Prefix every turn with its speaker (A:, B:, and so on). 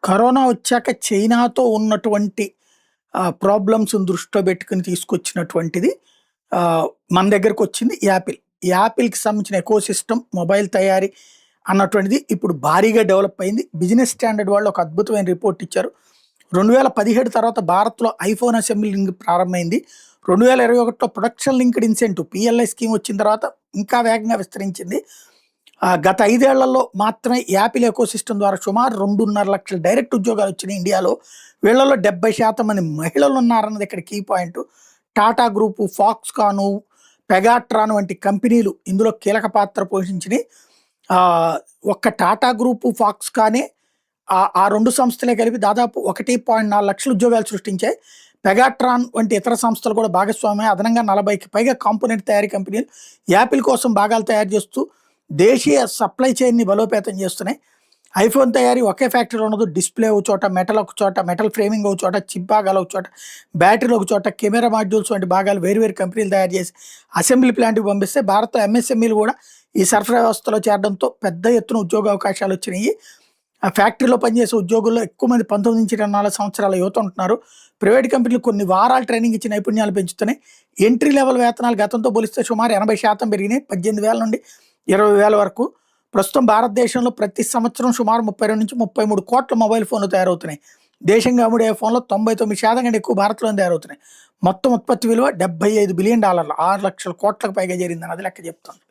A: Corona వచ్చాక చైనాతో ఉన్నటువంటి ప్రాబ్లమ్స్‌ని దృష్టిలో పెట్టుకొని తీసుకొచ్చినటువంటిది మన దగ్గరకొచ్చింది యాపిల్. యాపిల్‌కి సంబంధించిన ఎకోసిస్టమ్, మొబైల్ తయారీ అన్నటువంటిది ఇప్పుడు భారీగా డెవలప్ అయింది. బిజినెస్ స్టాండర్డ్ వాళ్ళు ఒక అద్భుతమైన రిపోర్ట్ ఇచ్చారు. 2017 తర్వాత భారత్‌లో ఐఫోన్ అసెంబ్లింగ్ ప్రారంభమైంది. 2021లో production linked incentive PLI scheme వచ్చిన తర్వాత ఇంకా వేగంగా విస్తరించింది. గత 5 ఏళ్లలో మాత్రమే యాపిల్ ఎకోసిస్టమ్ ద్వారా సుమారు 2.5 లక్షల డైరెక్ట్ ఉద్యోగాలు వచ్చినాయి ఇండియాలో. వీళ్ళలో 70% మంది మహిళలు ఉన్నారన్నది ఇక్కడ key point. Tata group, Foxconn, Pegatron వంటి కంపెనీలు ఇందులో కీలక పాత్ర పోషించినాయి. ఒక్క టాటా గ్రూపు, ఫాక్స్‌కానే ఆ 2 సంస్థలే కలిపి దాదాపు 1.4 లక్షల ఉద్యోగాలు సృష్టించాయి. పెగాట్రాన్ వంటి ఇతర సంస్థలు కూడా భాగస్వామ్యం. అదనంగా 40కి పైగా కాంపోనెంట్ తయారీ కంపెనీలు యాపిల్ కోసం భాగాలు తయారు చేస్తూ దేశీయ సప్లై చైన్‌ని బలోపేతం చేస్తున్నాయి. ఐఫోన్ తయారీ ఒకే ఫ్యాక్టరీలో ఉండదు. డిస్‌ప్లే ఒక చోట, మెటల్ ఒక చోట, మెటల్ ఫ్రేమింగ్ ఒక చోట, చిప్ భాగాలు ఒక చోట, బ్యాటరీలు ఒక చోట, కెమెరా మాడ్యూల్స్ వంటి భాగాలు వేరు కంపెనీలు తయారు చేసి అసెంబ్లీ ప్లాంట్‌కి పంపిస్తే భారత్‌లో ఎంఎస్ఎంఈలు కూడా ఈ సరఫరా వ్యవస్థలో చేరడంతో పెద్ద ఎత్తున ఉద్యోగ అవకాశాలు వచ్చినాయి. ఆ ఫ్యాక్టరీలో పనిచేసే ఉద్యోగుల్లో ఎక్కువ మంది 19-24 సంవత్సరాల యువత ఉంటున్నారు. ప్రైవేట్ కంపెనీలు కొన్ని వారాలు ట్రైనింగ్ ఇచ్చి నైపుణ్యాలు పెంచుతున్నాయి. ఎంట్రీ లెవెల్ వేతనాలు గతంతో పోలిస్తే సుమారు 80% పెరిగినాయి. 18,000 నుండి 20,000 వరకు. ప్రస్తుతం భారతదేశంలో ప్రతి సంవత్సరం సుమారు 32-33 కోట్ల మొబైల్ ఫోన్లు తయారవుతున్నాయి. దేశంగా అమ్ముడే ఫోన్లో 99% కంటే ఎక్కువ భారత్‌లోనే తయారవుతున్నాయి. మొత్తం ఉత్పత్తి విలువ $75 బిలియన్, 6 లక్షల కోట్లకు పైగా చేరిందని అది లెక్క చెప్తోంది.